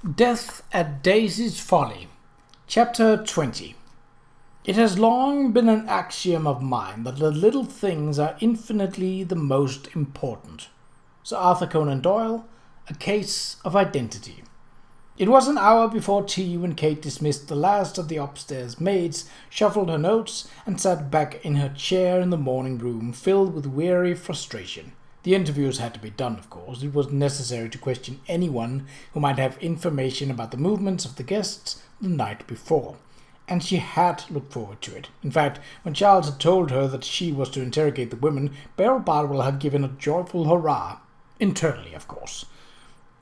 Death at Daisy's Folly, Chapter 20. It has long been an axiom of mine that the little things are infinitely the most important. Sir Arthur Conan Doyle, A Case of Identity. It was an hour before tea when Kate dismissed the last of the upstairs maids, shuffled her notes, and sat back in her chair in the morning room, filled with weary frustration. The interviews had to be done, of course. It was necessary to question anyone who might have information about the movements of the guests the night before. And she had looked forward to it. In fact, when Charles had told her that she was to interrogate the women, Beryl Bardwell had given a joyful hurrah. Internally, of course.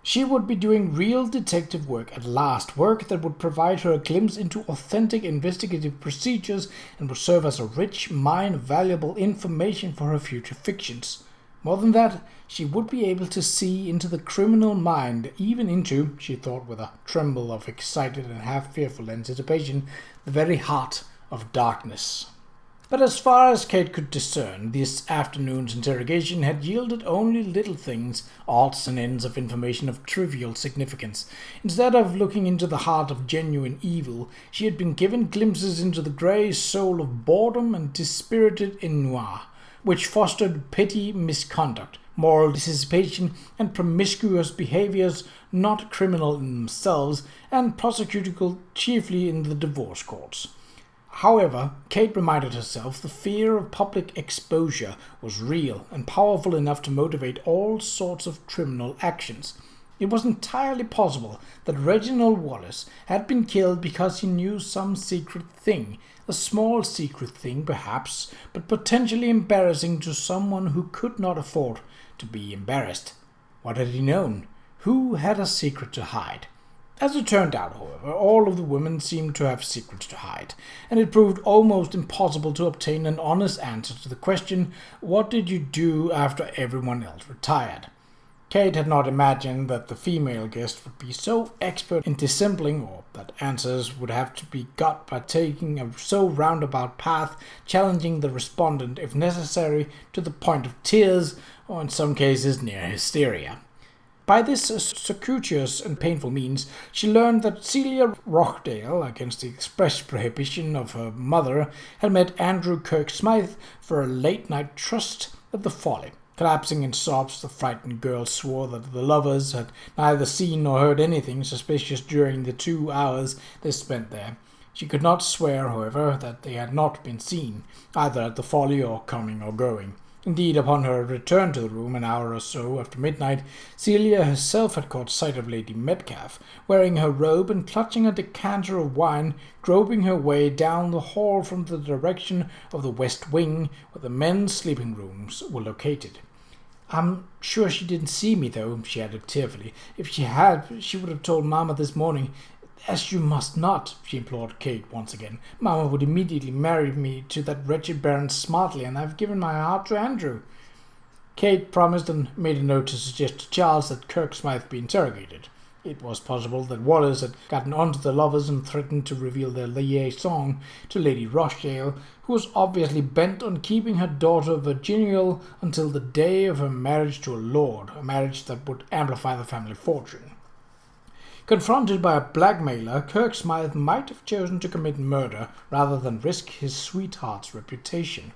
She would be doing real detective work at last, work that would provide her a glimpse into authentic investigative procedures and would serve as a rich mine of valuable information for her future fictions. More than that, she would be able to see into the criminal mind, even into, she thought with a tremble of excited and half-fearful anticipation, the very heart of darkness. But as far as Kate could discern, this afternoon's interrogation had yielded only little things, odds and ends of information of trivial significance. Instead of looking into the heart of genuine evil, she had been given glimpses into the grey soul of boredom and dispirited ennui, which fostered petty misconduct, moral dissipation, and promiscuous behaviours not criminal in themselves, and prosecutable chiefly in the divorce courts. However, Kate reminded herself the fear of public exposure was real and powerful enough to motivate all sorts of criminal actions. It was entirely possible that Reginald Wallace had been killed because he knew some secret thing, a small secret thing perhaps, but potentially embarrassing to someone who could not afford to be embarrassed. What had he known? Who had a secret to hide? As it turned out, however, all of the women seemed to have secrets to hide, and it proved almost impossible to obtain an honest answer to the question, what did you do after everyone else retired? Kate had not imagined that the female guest would be so expert in dissembling, or that answers would have to be got by taking a so roundabout path, challenging the respondent, if necessary, to the point of tears, or in some cases near hysteria. By this circuitous and painful means, she learned that Celia Rochdale, against the express prohibition of her mother, had met Andrew Kirke-Smythe for a late-night tryst at the Folly. Collapsing in sobs, the frightened girl swore that the lovers had neither seen nor heard anything suspicious during the 2 hours they spent there. She could not swear, however, that they had not been seen, either at the Folly or coming or going. Indeed, upon her return to the room an hour or so after midnight, Celia herself had caught sight of Lady Metcalfe, wearing her robe and clutching a decanter of wine, groping her way down the hall from the direction of the west wing, where the men's sleeping rooms were located. "I'm sure she didn't see me, though," she added tearfully. "If she had, she would have told Mamma this morning." "As you must not," she implored Kate once again. "Mamma would immediately marry me to that wretched Baron Smartley, and I've given my heart to Andrew." Kate promised and made a note to suggest to Charles that Kirke-Smythe be interrogated. It was possible that Wallace had gotten onto the lovers and threatened to reveal their liaison to Lady Rochdale, who was obviously bent on keeping her daughter virginal until the day of her marriage to a lord, a marriage that would amplify the family fortune. Confronted by a blackmailer, Kirke-Smythe might have chosen to commit murder rather than risk his sweetheart's reputation.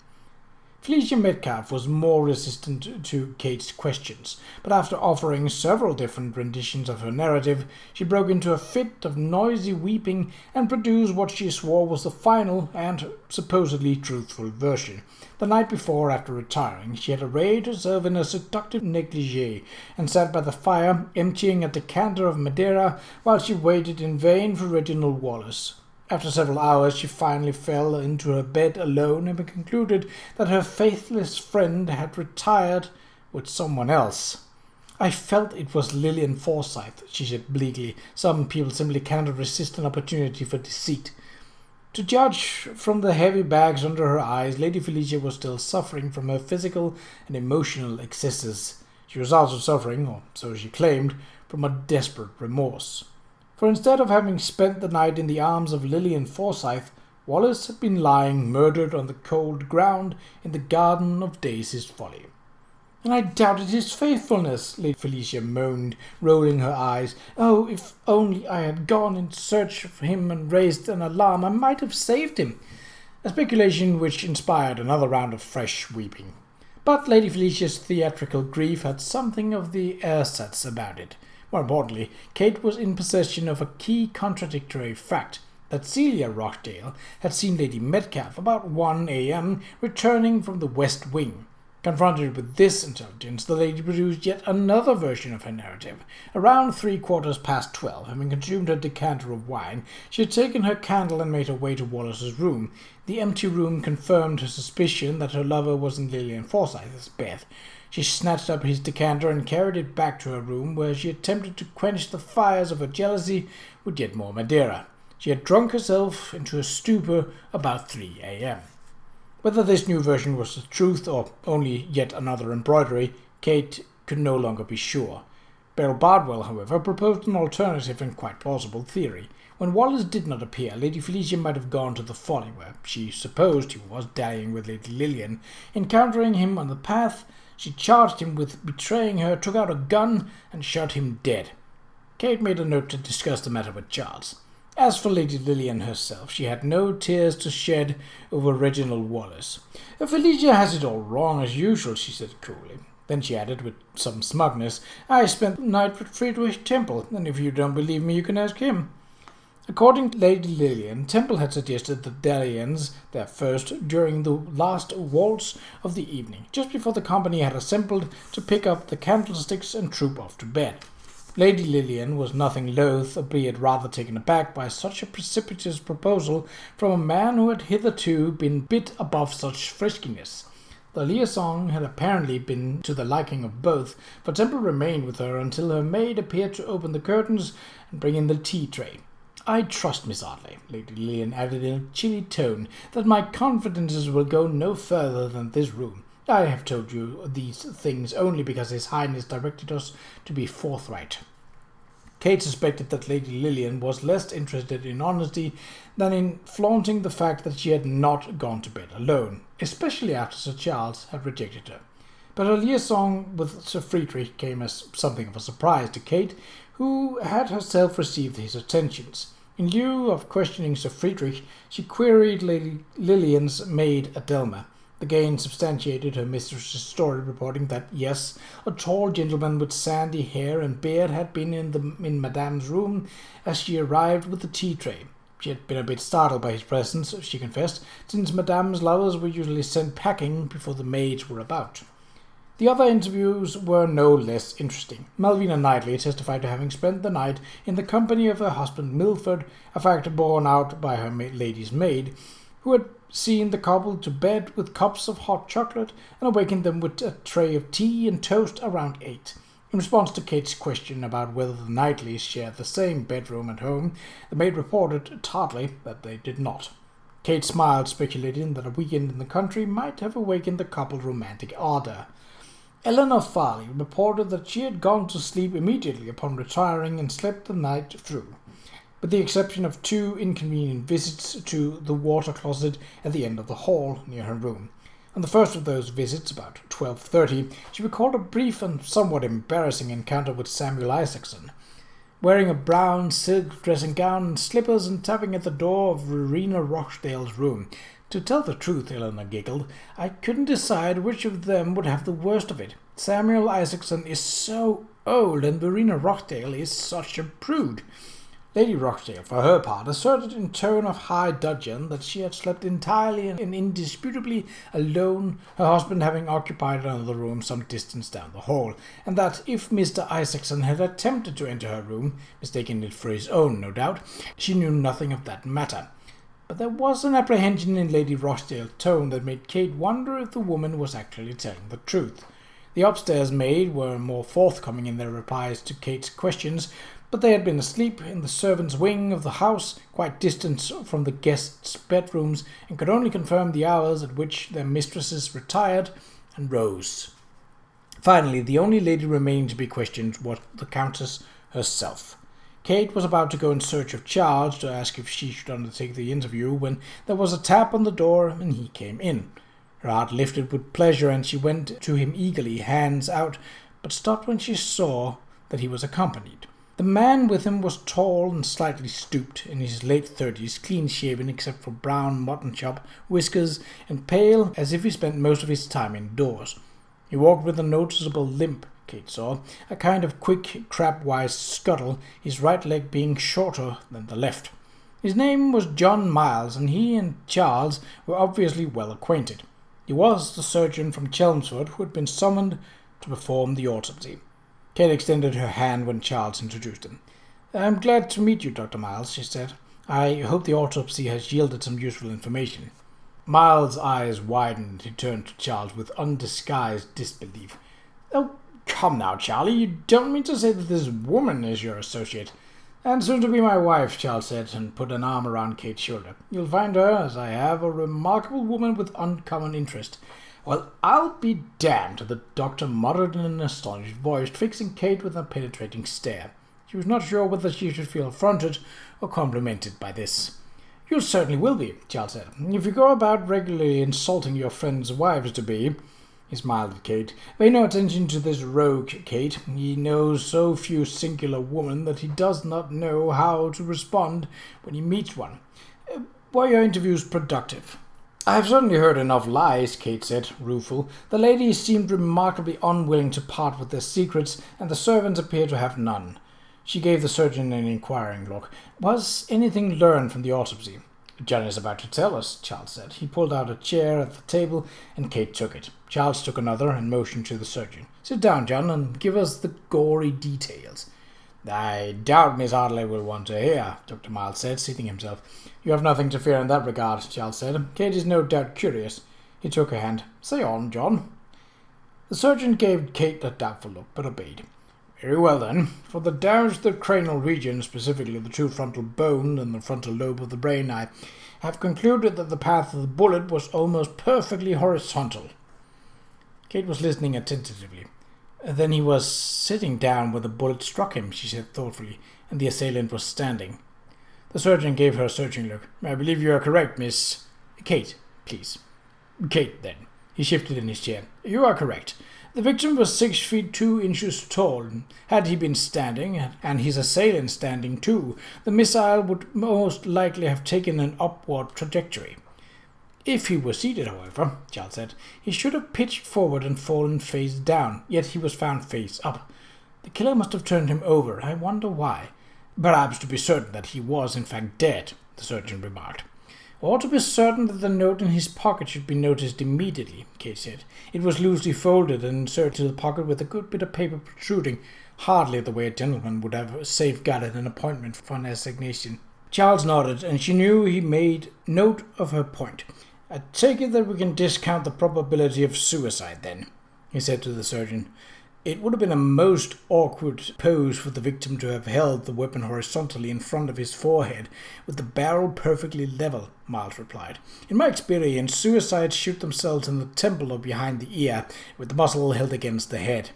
Felicia Metcalfe was more resistant to Kate's questions, but after offering several different renditions of her narrative, she broke into a fit of noisy weeping and produced what she swore was the final and supposedly truthful version. The night before, after retiring, she had arrayed herself in a seductive negligee and sat by the fire, emptying a decanter of Madeira while she waited in vain for Reginald Wallace. After several hours, she finally fell into her bed alone and concluded that her faithless friend had retired with someone else. "I felt it was Lillian Forsyth," she said bleakly. "Some people simply cannot resist an opportunity for deceit." To judge from the heavy bags under her eyes, Lady Felicia was still suffering from her physical and emotional excesses. She was also suffering, or so she claimed, from a desperate remorse. For instead of having spent the night in the arms of Lillian Forsyth, Wallace had been lying murdered on the cold ground in the garden of Daisy's Folly. And I doubted his faithfulness, Lady Felicia moaned, rolling her eyes. Oh, if only I had gone in search of him and raised an alarm, I might have saved him. A speculation which inspired another round of fresh weeping. But Lady Felicia's theatrical grief had something of the ersatz about it. More importantly, Kate was in possession of a key contradictory fact, that Celia Rochdale had seen Lady Metcalfe about 1 a.m. returning from the West Wing. Confronted with this intelligence, the lady produced yet another version of her narrative. Around 12:15, having consumed her decanter of wine, she had taken her candle and made her way to Wallace's room. The empty room confirmed her suspicion that her lover was in Lillian Forsyth's bed. She snatched up his decanter and carried it back to her room, where she attempted to quench the fires of her jealousy with yet more Madeira. She had drunk herself into a stupor about 3 a.m. Whether this new version was the truth or only yet another embroidery, Kate could no longer be sure. Beryl Bardwell, however, proposed an alternative and quite plausible theory. When Wallace did not appear, Lady Felicia might have gone to the Folly, where she supposed he was dallying with Lady Lillian. Encountering him on the path, she charged him with betraying her, took out a gun, and shot him dead. Kate made a note to discuss the matter with Charles. As for Lady Lillian herself, she had no tears to shed over Reginald Wallace. Felicia has it all wrong as usual, she said coolly. Then she added with some smugness, I spent the night with Friedrich Temple, and if you don't believe me, you can ask him. According to Lady Lillian, Temple had suggested the dalliance their first during the last waltz of the evening, just before the company had assembled to pick up the candlesticks and troop off to bed. Lady Lillian was nothing loath, albeit rather taken aback by such a precipitous proposal from a man who had hitherto been bit above such friskiness. The liaison had apparently been to the liking of both, for Temple remained with her until her maid appeared to open the curtains and bring in the tea tray. I trust, Miss Audley, Lady Lillian added in a chilly tone, that my confidences will go no further than this room. I have told you these things only because His Highness directed us to be forthright. Kate suspected that Lady Lillian was less interested in honesty than in flaunting the fact that she had not gone to bed alone, especially after Sir Charles had rejected her. But her liaison with Sir Friedrich came as something of a surprise to Kate, who had herself received his attentions. In lieu of questioning Sir Friedrich, she queried Lady Lillian's maid Adelma. Again substantiated her mistress's story, reporting that, yes, a tall gentleman with sandy hair and beard had been in Madame's room as she arrived with the tea tray. She had been a bit startled by his presence, she confessed, since Madame's lovers were usually sent packing before the maids were about. The other interviews were no less interesting. Malvina Knightley testified to having spent the night in the company of her husband Milford, a fact borne out by her lady's maid, who had seen the couple to bed with cups of hot chocolate and awakened them with a tray of tea and toast around 8. In response to Kate's question about whether the Knightleys shared the same bedroom at home, the maid reported tartly that they did not. Kate smiled, speculating that a weekend in the country might have awakened the couple's romantic ardour. Eleanor Farley reported that she had gone to sleep immediately upon retiring and slept the night through, with the exception of 2 inconvenient visits to the water closet at the end of the hall near her room. On the first of those visits, about 12:30, she recalled a brief and somewhat embarrassing encounter with Samuel Isaacson. Wearing a brown silk dressing gown and slippers and tapping at the door of Verena Rochdale's room. To tell the truth, Eleanor giggled, I couldn't decide which of them would have the worst of it. Samuel Isaacson is so old, and Verena Rochdale is such a prude. Lady Rochdale, for her part, asserted in tone of high dudgeon that she had slept entirely and indisputably alone, her husband having occupied another room some distance down the hall, and that if Mr. Isaacson had attempted to enter her room, mistaking it for his own, no doubt, she knew nothing of that matter. But there was an apprehension in Lady Rochdale's tone that made Kate wonder if the woman was actually telling the truth. The upstairs maid were more forthcoming in their replies to Kate's questions, but they had been asleep in the servants' wing of the house, quite distant from the guests' bedrooms, and could only confirm the hours at which their mistresses retired and rose. Finally, the only lady remaining to be questioned was the Countess herself. Kate was about to go in search of Charles to ask if she should undertake the interview when there was a tap on the door and he came in. Her heart lifted with pleasure, and she went to him eagerly, hands out, but stopped when she saw that he was accompanied. The man with him was tall and slightly stooped, in his late 30s, clean-shaven except for brown mutton chop, whiskers, and pale as if he spent most of his time indoors. He walked with a noticeable limp, Kate saw, a kind of quick, crabwise scuttle, his right leg being shorter than the left. His name was John Miles, and he and Charles were obviously well acquainted. He was the surgeon from Chelmsford who had been summoned to perform the autopsy. Kate extended her hand when Charles introduced him. "I'm glad to meet you, Dr. Miles," she said. "I hope the autopsy has yielded some useful information." Miles' eyes widened. He turned to Charles with undisguised disbelief. "Oh, come now, Charlie, you don't mean to say that this woman is your associate?" "And soon to be my wife," Charles said, and put an arm around Kate's shoulder. "You'll find her, as I have, a remarkable woman with uncommon interest." "Well, I'll be damned," the doctor muttered in an astonished voice, fixing Kate with a penetrating stare. She was not sure whether she should feel affronted or complimented by this. "You certainly will be," Charles said, "if you go about regularly insulting your friends' wives-to-be." He smiled at Kate. "Pay no attention to this rogue, Kate. He knows so few singular women that he does not know how to respond when he meets one. Were your interviews productive?" "I have certainly heard enough lies," Kate said, rueful. "The ladies seemed remarkably unwilling to part with their secrets, and the servants appear to have none." She gave the surgeon an inquiring look. "Was anything learned from the autopsy?" "John is about to tell us," Charles said. He pulled out a chair at the table, and Kate took it. Charles took another and motioned to the surgeon. "Sit down, John, and give us the gory details." "I doubt Miss Hartley will want to hear," Dr. Miles said, seating himself. "You have nothing to fear in that regard," Charles said. "Kate is no doubt curious." He took her hand. "Say on, John." The surgeon gave Kate a doubtful look, but obeyed. "Very well, then. For the damage to the cranial region, specifically the two frontal bones and the frontal lobe of the brain, I have concluded that the path of the bullet was almost perfectly horizontal." Kate was listening attentively. "Then he was sitting down when the bullet struck him," she said thoughtfully, "and the assailant was standing." The surgeon gave her a searching look. "I believe you are correct, Miss—" "Kate, please." "Kate, then." He shifted in his chair. "You are correct. The victim was 6 feet 2 inches tall. Had he been standing, and his assailant standing too, the missile would most likely have taken an upward trajectory. If he were seated, however," Charles said, "he should have pitched forward and fallen face down, yet he was found face up. The killer must have turned him over. I wonder why." "Perhaps to be certain that he was in fact dead," the surgeon remarked. "Or to be certain that the note in his pocket should be noticed immediately," Kate said. "It was loosely folded and inserted to the pocket with a good bit of paper protruding, hardly the way a gentleman would have safeguarded an appointment for an assignation." Charles nodded, and she knew he made note of her point. "I take it that we can discount the probability of suicide, then," he said to the surgeon. "It would have been a most awkward pose for the victim to have held the weapon horizontally in front of his forehead, with the barrel perfectly level," Miles replied. "In my experience, suicides shoot themselves in the temple or behind the ear, with the muzzle held against the head."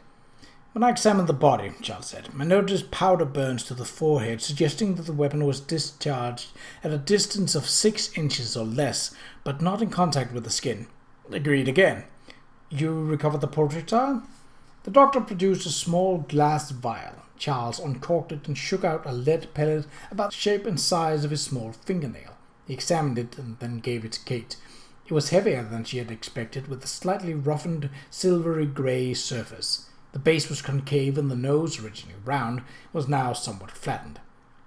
"When I examined the body," Charles said, "I noticed powder burns to the forehead, suggesting that the weapon was discharged at a distance of 6 inches or less, but not in contact with the skin." "Agreed again." "You recovered the projectile?" The doctor produced a small glass vial. Charles uncorked it and shook out a lead pellet about the shape and size of his small fingernail. He examined it and then gave it to Kate. It was heavier than she had expected, with a slightly roughened silvery grey surface. The base was concave, and the nose, originally round, was now somewhat flattened.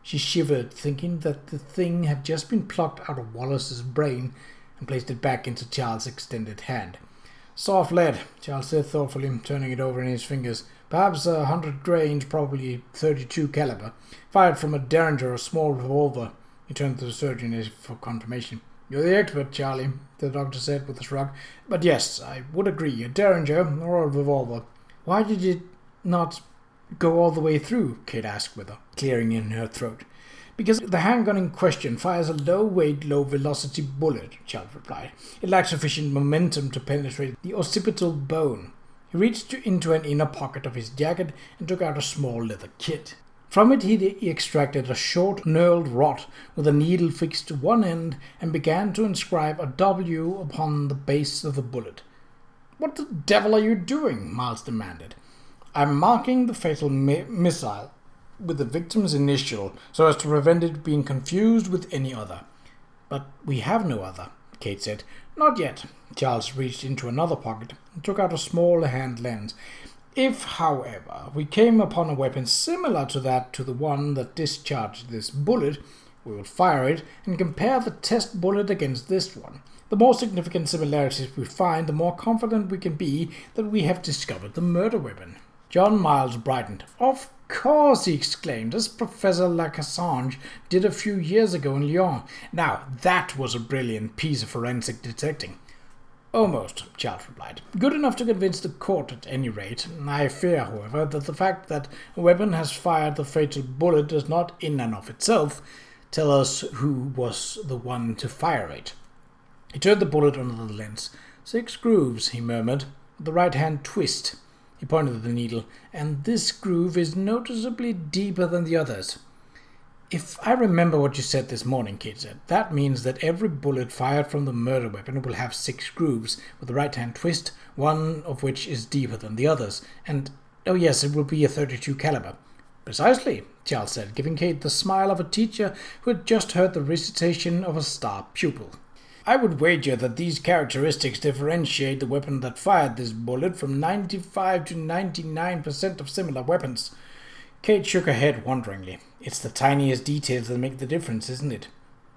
She shivered, thinking that the thing had just been plucked out of Wallace's brain, and placed it back into Charles' extended hand. "Soft lead," Charles said thoughtfully, turning it over in his fingers. "Perhaps 100 grains, probably 32 caliber. Fired from a Derringer, a small revolver." He turned to the surgeon as for confirmation. "You're the expert, Charlie," the doctor said with a shrug. "But yes, I would agree, a Derringer or a revolver." "Why did it not go all the way through?" Kate asked with a clearing in her throat. "Because the handgun in question fires a low-weight, low-velocity bullet," Charles replied. "It lacks sufficient momentum to penetrate the occipital bone." He reached into an inner pocket of his jacket and took out a small leather kit. From it he extracted a short, knurled rod with a needle fixed to one end and began to inscribe a W upon the base of the bullet. "What the devil are you doing?" Miles demanded. "I'm marking the fatal missile with the victim's initial so as to prevent it being confused with any other." "But we have no other," Kate said. "Not yet." Charles reached into another pocket and took out a small hand lens. "If, however, we came upon a weapon similar to the one that discharged this bullet, we will fire it and compare the test bullet against this one. The more significant similarities we find, the more confident we can be that we have discovered the murder weapon." John Miles brightened. "Of course," he exclaimed, "as Professor Qa'Rajh did a few years ago in Lyon. Now, that was a brilliant piece of forensic detecting." "Almost," Charles replied. "Good enough to convince the court at any rate. I fear, however, that the fact that a weapon has fired the fatal bullet does not in and of itself tell us who was the one to fire it." He turned the bullet under the lens. "6 grooves," he murmured, "with the right-hand twist." He pointed at the needle. "And this groove is noticeably deeper than the others." "If I remember what you said this morning," Kate said, "that means that every bullet fired from the murder weapon will have 6 grooves, with the right-hand twist, one of which is deeper than the others. And, oh yes, it will be a .32 caliber. "Precisely," Charles said, giving Kate the smile of a teacher who had just heard the recitation of a star pupil. "I would wager that these characteristics differentiate the weapon that fired this bullet from 95 to 99% of similar weapons." Kate shook her head wonderingly. "It's the tiniest details that make the difference, isn't it?"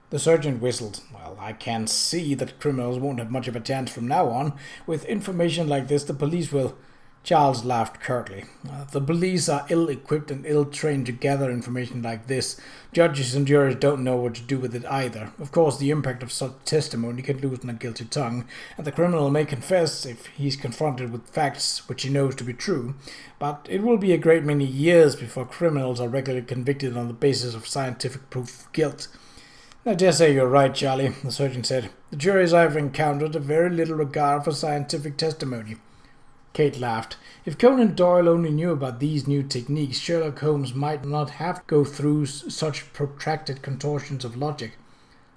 The sergeant whistled. "Well, I can see that criminals won't have much of a chance from now on. With information like this, the police will—" Charles laughed curtly. "The police are ill-equipped and ill-trained to gather information like this. Judges and juries don't know what to do with it either. Of course, the impact of such testimony can loosen a guilty tongue, and the criminal may confess if he's confronted with facts which he knows to be true. But it will be a great many years before criminals are regularly convicted on the basis of scientific proof of guilt." "I dare say you're right, Charlie," the surgeon said. "The juries I've encountered have very little regard for scientific testimony." Kate laughed. If Conan Doyle only knew about these new techniques, Sherlock Holmes might not have to go through such protracted contortions of logic.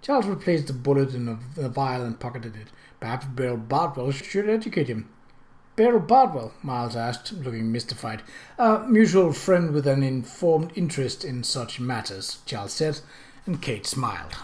Charles replaced the bullet in a vial and pocketed it. Perhaps Beryl Bardwell should educate him. "Beryl Bardwell?" Miles asked, looking mystified. "A mutual friend with an informed interest in such matters," Charles said, and Kate smiled.